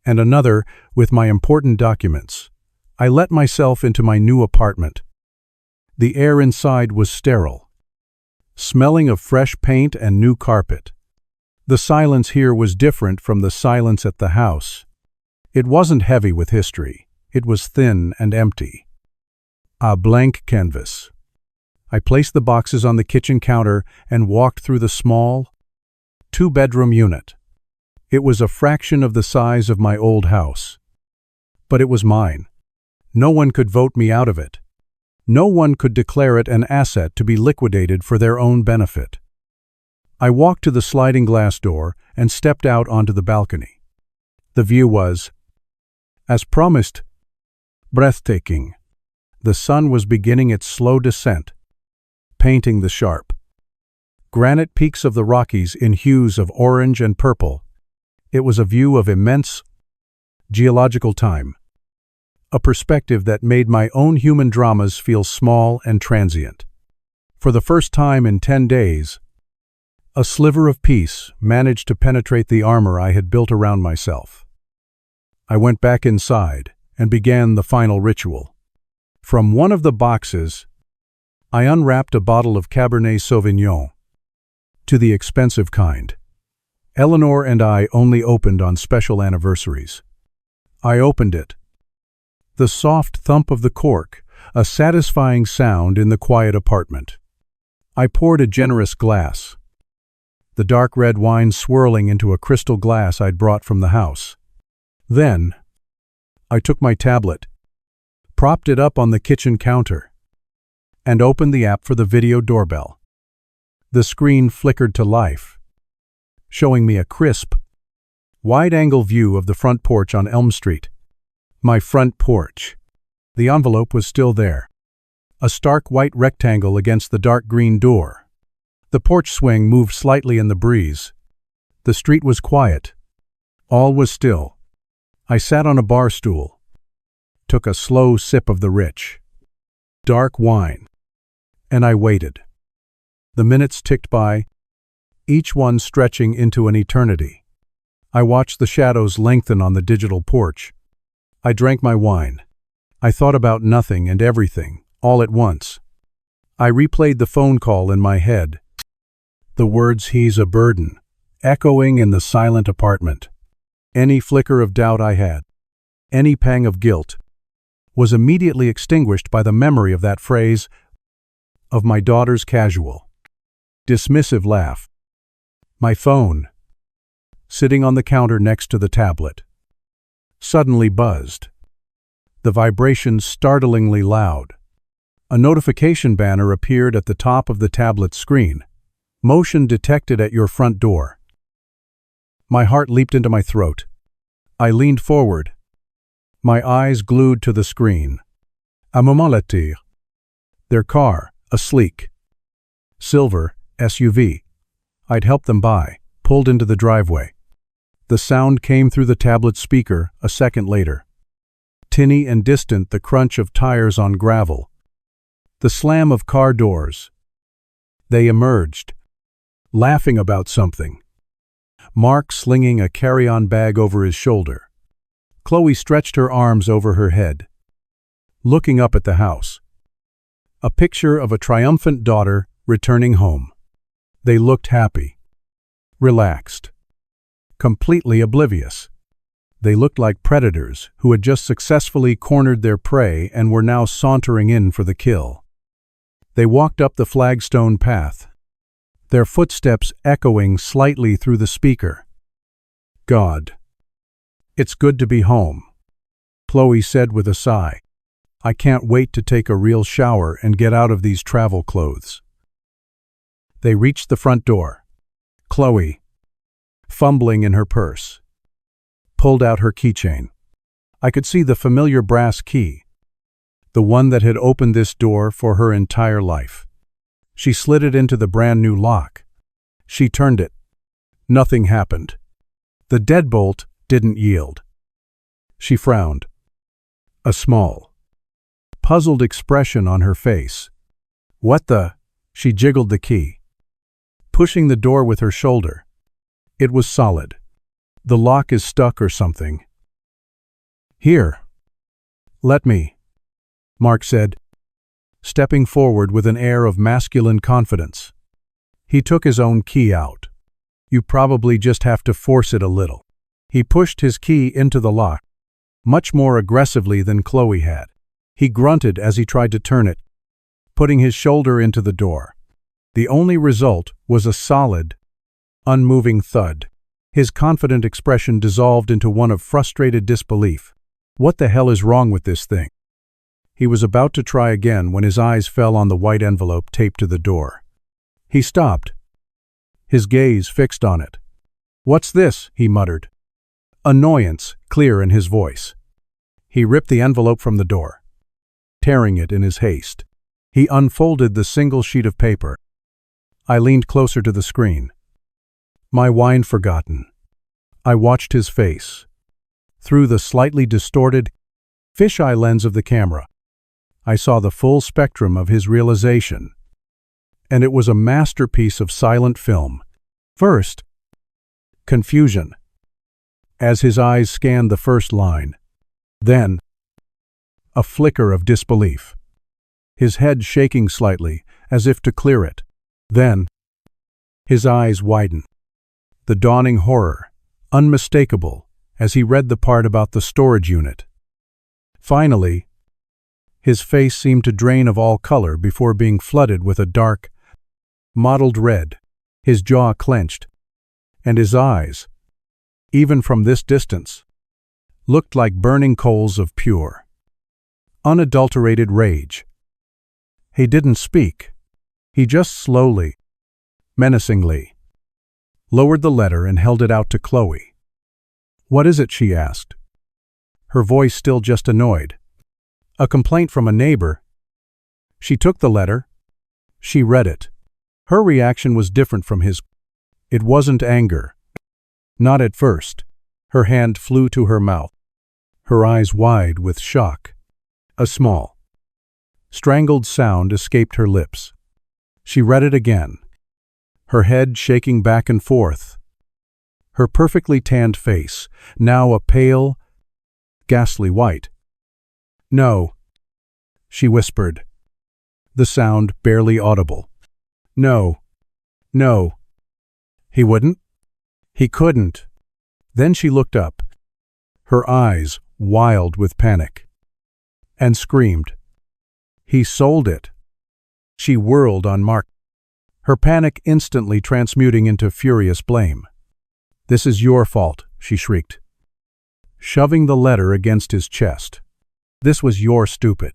and another with my important documents. I let myself into my new apartment. The air inside was sterile, smelling of fresh paint and new carpet. The silence here was different from the silence at the house. It wasn't heavy with history. It was thin and empty. A blank canvas. I placed the boxes on the kitchen counter and walked through the small, two-bedroom unit. It was a fraction of the size of my old house. But it was mine. No one could vote me out of it. No one could declare it an asset to be liquidated for their own benefit. I walked to the sliding glass door and stepped out onto the balcony. The view was, as promised, breathtaking. The sun was beginning its slow descent, painting the sharp granite peaks of the Rockies in hues of orange and purple. It was a view of immense geological time, a perspective that made my own human dramas feel small and transient. For the first time in 10 days, a sliver of peace managed to penetrate the armor I had built around myself. I went back inside and began the final ritual. From one of the boxes, I unwrapped a bottle of Cabernet Sauvignon, to the expensive kind. Eleanor and I only opened on special anniversaries. I opened it. The soft thump of the cork, a satisfying sound in the quiet apartment. I poured a generous glass, the dark red wine swirling into a crystal glass I'd brought from the house. Then, I took my tablet, propped it up on the kitchen counter, and opened the app for the video doorbell. The screen flickered to life, showing me a crisp, wide-angle view of the front porch on Elm Street. My front porch. The envelope was still there, a stark white rectangle against the dark green door. The porch swing moved slightly in the breeze. The street was quiet. All was still. I sat on a bar stool, took a slow sip of the rich, dark wine, and I waited. The minutes ticked by, each one stretching into an eternity. I watched the shadows lengthen on the digital porch. I drank my wine. I thought about nothing and everything, all at once. I replayed the phone call in my head. The words, "He's a burden," echoing in the silent apartment. Any flicker of doubt I had, any pang of guilt, was immediately extinguished by the memory of that phrase, of my daughter's casual, dismissive laugh. My phone, sitting on the counter next to the tablet, suddenly buzzed. The vibration startlingly loud. A notification banner appeared at the top of the tablet screen. Motion detected at your front door. My heart leaped into my throat. I leaned forward, my eyes glued to the screen. A moment later, their car, a sleek, silver SUV I'd helped them buy, pulled into the driveway. The sound came through the tablet speaker a second later. Tinny and distant, the crunch of tires on gravel, the slam of car doors. They emerged, laughing about something. Mark slinging a carry-on bag over his shoulder. Chloe stretched her arms over her head, looking up at the house. A picture of a triumphant daughter returning home. They looked happy, relaxed, completely oblivious. They looked like predators who had just successfully cornered their prey and were now sauntering in for the kill. They walked up the flagstone path, their footsteps echoing slightly through the speaker. God, it's good to be home, Chloe said with a sigh. I can't wait to take a real shower and get out of these travel clothes. They reached the front door. Chloe, fumbling in her purse, pulled out her keychain. I could see the familiar brass key, the one that had opened this door for her entire life. She slid it into the brand new lock. She turned it. Nothing happened. The deadbolt didn't yield. She frowned, a small, puzzled expression on her face. What the? She jiggled the key, pushing the door with her shoulder. It was solid. The lock is stuck or something. Here. Let me, Mark said, stepping forward with an air of masculine confidence. He took his own key out. You probably just have to force it a little. He pushed his key into the lock, much more aggressively than Chloe had. He grunted as he tried to turn it, putting his shoulder into the door. The only result was a solid, unmoving thud. His confident expression dissolved into one of frustrated disbelief. What the hell is wrong with this thing? He was about to try again when his eyes fell on the white envelope taped to the door. He stopped, his gaze fixed on it. "What's this?" he muttered, annoyance clear in his voice. He ripped the envelope from the door, tearing it in his haste. He unfolded the single sheet of paper. I leaned closer to the screen. My wine forgotten. I watched his face. Through the slightly distorted, fisheye lens of the camera, I saw the full spectrum of his realization. And it was a masterpiece of silent film. First, confusion, as his eyes scanned the first line. Then, a flicker of disbelief, his head shaking slightly, as if to clear it. Then, his eyes widened. The dawning horror, unmistakable, as he read the part about the storage unit. Finally, his face seemed to drain of all color before being flooded with a dark, mottled red. His jaw clenched, and his eyes, even from this distance, looked like burning coals of pure, unadulterated rage. He didn't speak. He just slowly, menacingly, lowered the letter and held it out to Chloe. "What is it?" she asked, her voice still just annoyed. "A complaint from a neighbor." She took the letter. She read it. Her reaction was different from his. It wasn't anger. Not at first. Her hand flew to her mouth, her eyes wide with shock. A small, strangled sound escaped her lips. She read it again, her head shaking back and forth. Her perfectly tanned face, now a pale, ghastly white. "No," she whispered, the sound barely audible. "No. No." He wouldn't? He couldn't. Then she looked up, her eyes wild with panic, and screamed. "He sold it." She whirled on Mark, her panic instantly transmuting into furious blame. "This is your fault," she shrieked, shoving the letter against his chest. "This was your stupid,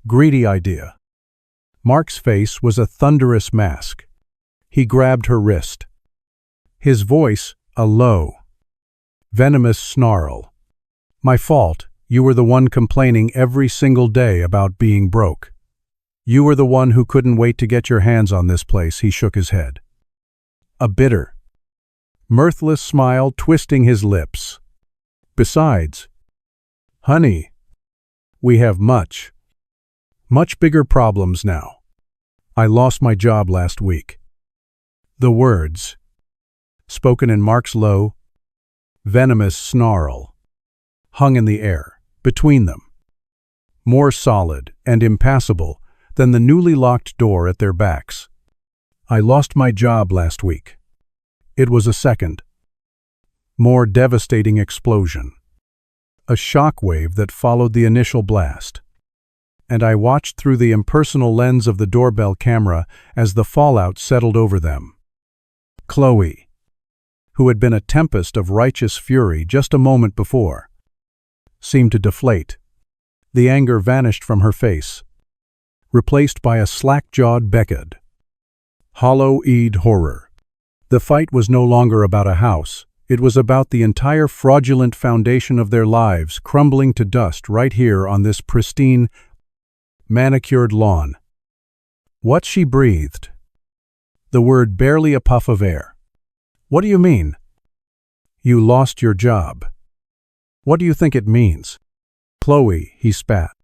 greedy idea." Mark's face was a thunderous mask. He grabbed her wrist, his voice a low, venomous snarl. "My fault. You were the one complaining every single day about being broke. You were the one who couldn't wait to get your hands on this place." He shook his head, a bitter, mirthless smile twisting his lips. "Besides, honey, we have much bigger problems now. I lost my job last week." The words, spoken in Mark's low, venomous snarl, hung in the air between them, more solid and impassable than the newly locked door at their backs. "I lost my job last week." It was a second, more devastating explosion, a shockwave that followed the initial blast. And I watched through the impersonal lens of the doorbell camera as the fallout settled over them. Chloe, who had been a tempest of righteous fury just a moment before, seemed to deflate. The anger vanished from her face, replaced by a slack-jawed Beckett, hollow-eyed horror. The fight was no longer about a house. It was about the entire fraudulent foundation of their lives crumbling to dust right here on this pristine, manicured lawn. What she breathed. The word barely a puff of air. "What do you mean?" "You lost your job." "What do you think it means?" "Chloe," he spat,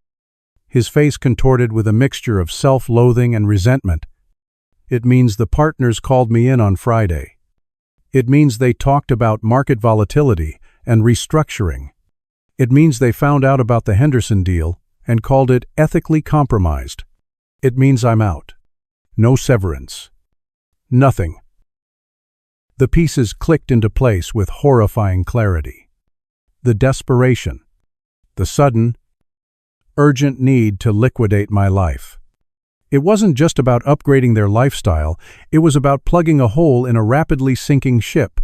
his face contorted with a mixture of self-loathing and resentment. "It means the partners called me in on Friday. It means they talked about market volatility and restructuring. It means they found out about the Henderson deal and called it ethically compromised. It means I'm out. No severance. Nothing. The pieces clicked into place with horrifying clarity. The desperation. The sudden, urgent need to liquidate my life. It wasn't just about upgrading their lifestyle, it was about plugging a hole in a rapidly sinking ship.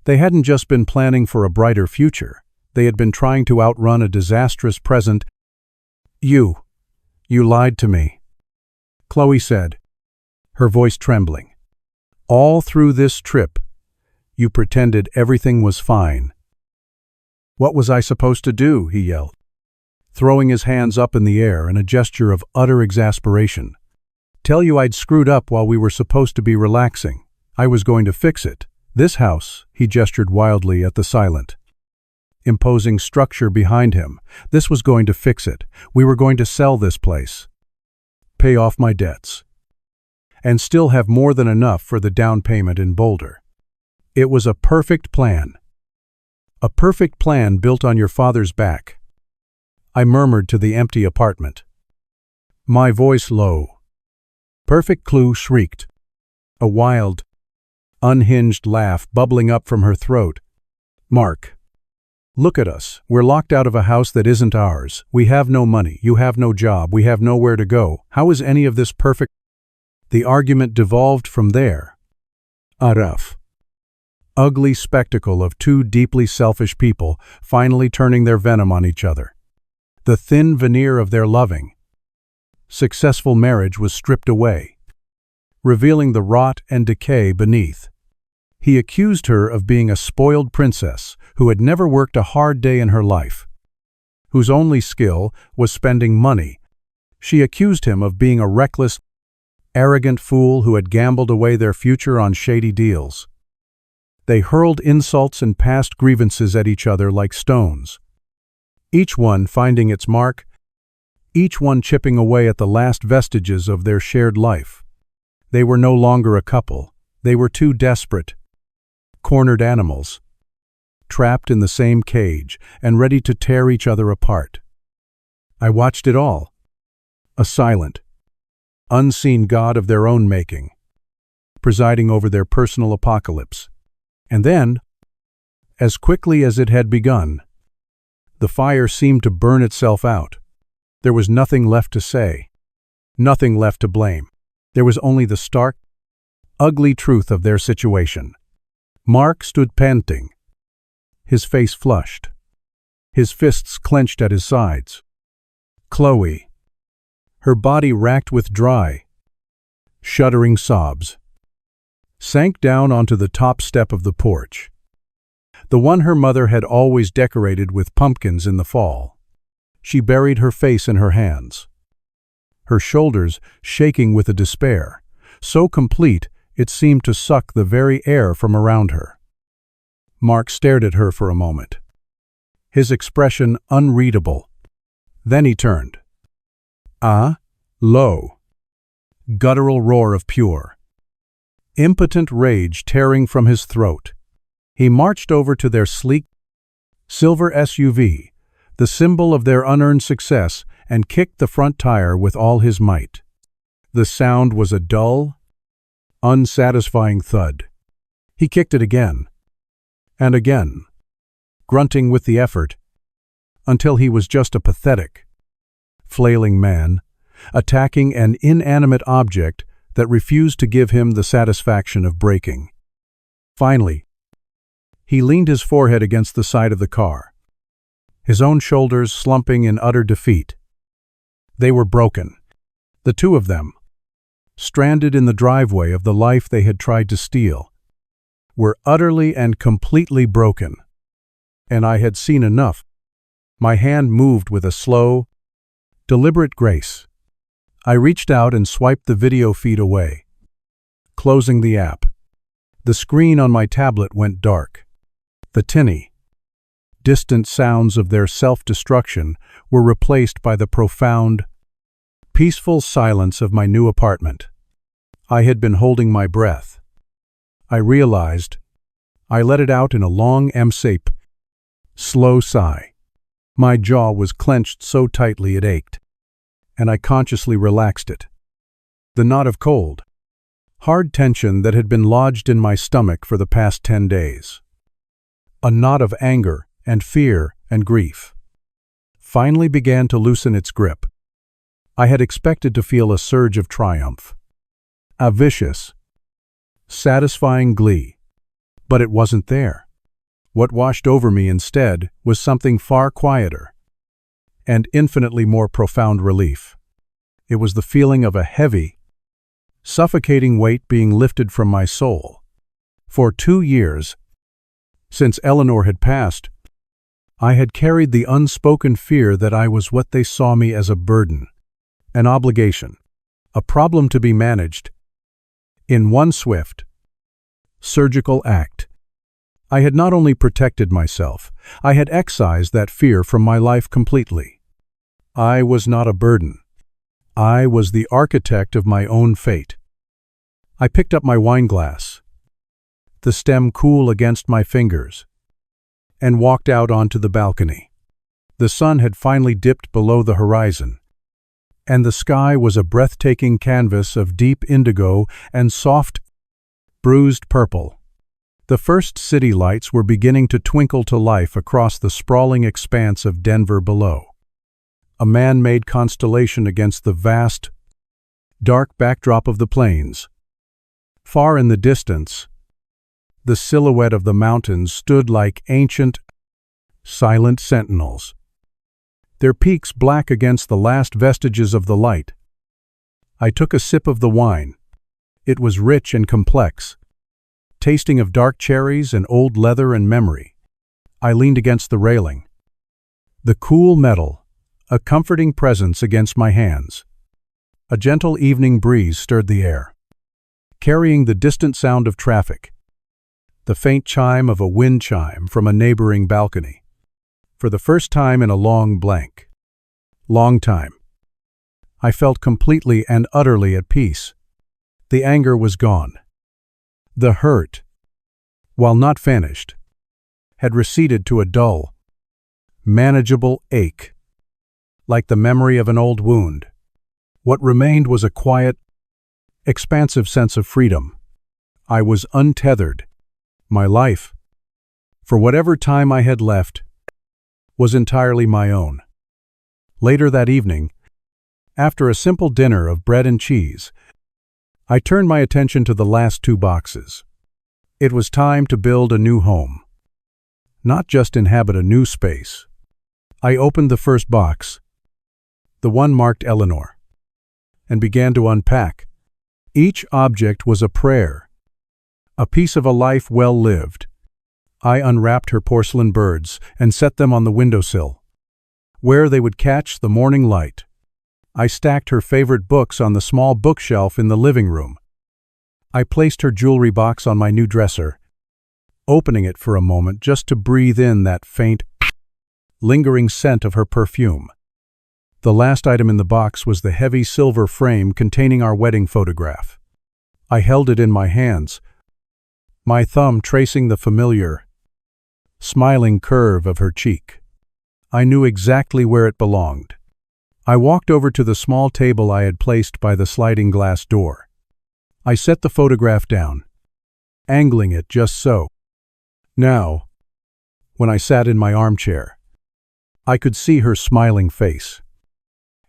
They hadn't just been planning for a brighter future. They had been trying to outrun a disastrous present. You lied to me, Chloe said, her voice trembling. All through this trip, you pretended everything was fine. What was I supposed to do? He yelled, throwing his hands up in the air in a gesture of utter exasperation. Tell you I'd screwed up while we were supposed to be relaxing. I was going to fix it. This house, he gestured wildly at the silent, imposing structure behind him. This was going to fix it. We were going to sell this place, pay off my debts, and still have more than enough for the down payment in Boulder. It was a perfect plan. A perfect plan built on your father's back. I murmured to the empty apartment, my voice low. Perfect Clue shrieked, a wild, unhinged laugh bubbling up from her throat. Mark, look at us. We're locked out of a house that isn't ours. We have no money. You have no job. We have nowhere to go. How is any of this perfect? The argument devolved from there. A rough, ugly spectacle of two deeply selfish people finally turning their venom on each other. The thin veneer of their loving, successful marriage was stripped away, revealing the rot and decay beneath. He accused her of being a spoiled princess who had never worked a hard day in her life, whose only skill was spending money. She accused him of being a reckless, arrogant fool who had gambled away their future on shady deals. They hurled insults and past grievances at each other like stones, each one finding its mark, each one chipping away at the last vestiges of their shared life. They were no longer a couple. They were two desperate, cornered animals, trapped in the same cage and ready to tear each other apart. I watched it all, a silent, unseen god of their own making, presiding over their personal apocalypse. And then, as quickly as it had begun, the fire seemed to burn itself out. There was nothing left to say, nothing left to blame. There was only the stark, ugly truth of their situation. Mark stood panting, his face flushed, his fists clenched at his sides. Chloe, her body racked with dry, shuddering sobs, sank down onto the top step of the porch, the one her mother had always decorated with pumpkins in the fall. She buried her face in her hands, her shoulders shaking with a despair, so complete it seemed to suck the very air from around her. Mark stared at her for a moment, his expression unreadable. Then he turned. Low, guttural roar of pure, impotent rage tearing from his throat. He marched over to their sleek, silver SUV, the symbol of their unearned success, and kicked the front tire with all his might. The sound was a dull, unsatisfying thud. He kicked it again, and again, grunting with the effort, until he was just a pathetic, flailing man, attacking an inanimate object that refused to give him the satisfaction of braking. Finally, he leaned his forehead against the side of the car, his own shoulders slumping in utter defeat. They were broken, the two of them, stranded in the driveway of the life they had tried to steal, were utterly and completely broken. And I had seen enough. My hand moved with a slow, deliberate grace. I reached out and swiped the video feed away, closing the app. The screen on my tablet went dark. The tinny, distant sounds of their self-destruction were replaced by the profound, peaceful silence of my new apartment. I had been holding my breath. I realized I let it out in a long M-shape, slow sigh. My jaw was clenched so tightly it ached, and I consciously relaxed it. The knot of cold, hard tension that had been lodged in my stomach for the past 10 days. A knot of anger and fear and grief finally began to loosen its grip. I had expected to feel a surge of triumph, a vicious, satisfying glee, but it wasn't there. What washed over me instead was something far quieter and infinitely more profound relief. It was the feeling of a heavy, suffocating weight being lifted from my soul. For 2 years, since Eleanor had passed, I had carried the unspoken fear that I was what they saw me as: a burden, an obligation, a problem to be managed. In one swift, surgical act, I had not only protected myself, I had excised that fear from my life completely. I was not a burden. I was the architect of my own fate. I picked up my wine glass, the stem cool against my fingers, and walked out onto the balcony. The sun had finally dipped below the horizon, and the sky was a breathtaking canvas of deep indigo and soft, bruised purple. The first city lights were beginning to twinkle to life across the sprawling expanse of Denver below. A man-made constellation against the vast, dark backdrop of the plains. Far in the distance, the silhouette of the mountains stood like ancient, silent sentinels, their peaks black against the last vestiges of the light. I took a sip of the wine. It was rich and complex, tasting of dark cherries and old leather and memory. I leaned against the railing, the cool metal, a comforting presence against my hands. A gentle evening breeze stirred the air, carrying the distant sound of traffic, the faint chime of a wind chime from a neighboring balcony. For the first time in a long time, I felt completely and utterly at peace. The anger was gone. The hurt, while not vanished, had receded to a dull, manageable ache, like the memory of an old wound. What remained was a quiet, expansive sense of freedom. I was untethered. My life, for whatever time I had left, was entirely my own. Later that evening, after a simple dinner of bread and cheese, I turned my attention to the last 2 boxes. It was time to build a new home, not just inhabit a new space. I opened the first box, the one marked Eleanor, and began to unpack. Each object was a prayer, a piece of a life well lived. I unwrapped her porcelain birds and set them on the windowsill, where they would catch the morning light. I stacked her favorite books on the small bookshelf in the living room. I placed her jewelry box on my new dresser, opening it for a moment just to breathe in that faint, lingering scent of her perfume. The last item in the box was the heavy silver frame containing our wedding photograph. I held it in my hands, my thumb tracing the familiar, smiling curve of her cheek. I knew exactly where it belonged. I walked over to the small table I had placed by the sliding glass door. I set the photograph down, angling it just so. Now, when I sat in my armchair, I could see her smiling face.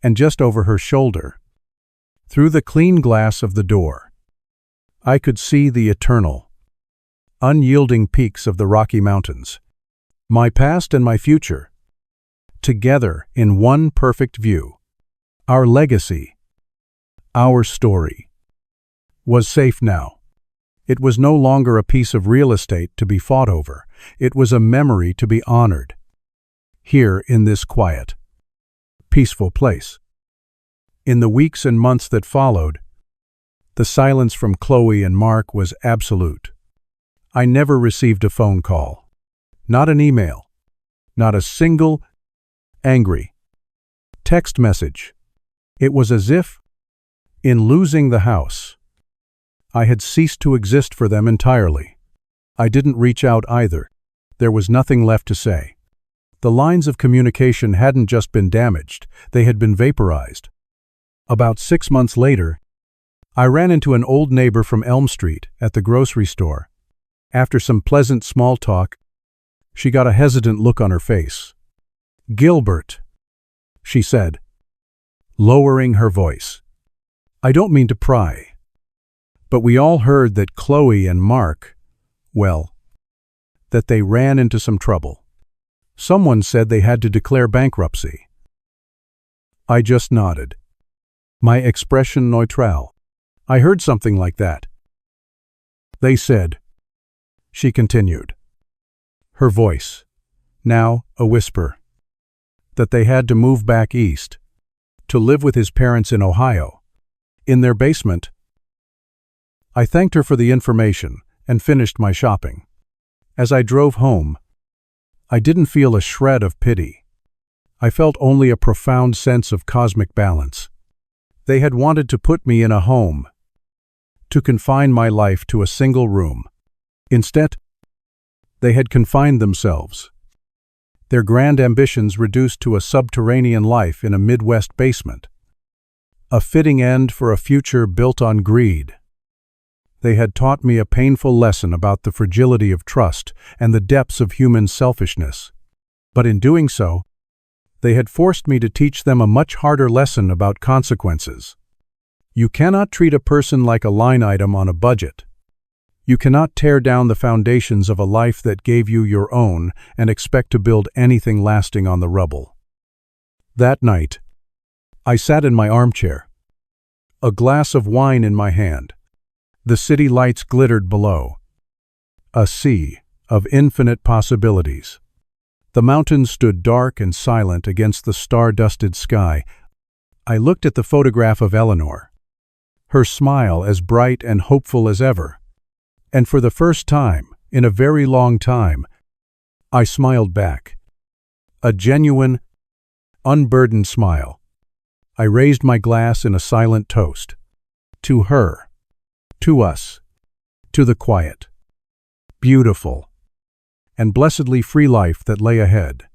And just over her shoulder, through the clean glass of the door, I could see the eternal, unyielding peaks of the Rocky Mountains, my past and my future, together in one perfect view. Our legacy, our story, was safe now. It was no longer a piece of real estate to be fought over. It was a memory to be honored, here in this quiet, peaceful place. In the weeks and months that followed, the silence from Chloe and Mark was absolute. I never received a phone call, not an email, not a single angry text message. It was as if, in losing the house, I had ceased to exist for them entirely. I didn't reach out either. There was nothing left to say. The lines of communication hadn't just been damaged, they had been vaporized. About 6 months later, I ran into an old neighbor from Elm Street at the grocery store. After some pleasant small talk, she got a hesitant look on her face. "Gilbert," she said, lowering her voice. "I don't mean to pry, but we all heard that Chloe and Mark, well, that they ran into some trouble. Someone said they had to declare bankruptcy." I just nodded. My expression neutral. "I heard something like that." "They said," she continued, her voice now a whisper, "that they had to move back east, to live with his parents in Ohio, in their basement." I thanked her for the information and finished my shopping. As I drove home, I didn't feel a shred of pity. I felt only a profound sense of cosmic balance. They had wanted to put me in a home, to confine my life to a single room. Instead, they had confined themselves, their grand ambitions reduced to a subterranean life in a Midwest basement. A fitting end for a future built on greed. They had taught me a painful lesson about the fragility of trust and the depths of human selfishness. But in doing so, they had forced me to teach them a much harder lesson about consequences. You cannot treat a person like a line item on a budget. You cannot tear down the foundations of a life that gave you your own and expect to build anything lasting on the rubble. That night, I sat in my armchair, a glass of wine in my hand. The city lights glittered below. A sea of infinite possibilities. The mountains stood dark and silent against the star-dusted sky. I looked at the photograph of Eleanor, her smile as bright and hopeful as ever. And for the first time, in a very long time, I smiled back. A genuine, unburdened smile. I raised my glass in a silent toast. To her. To us, to the quiet, beautiful, and blessedly free life that lay ahead.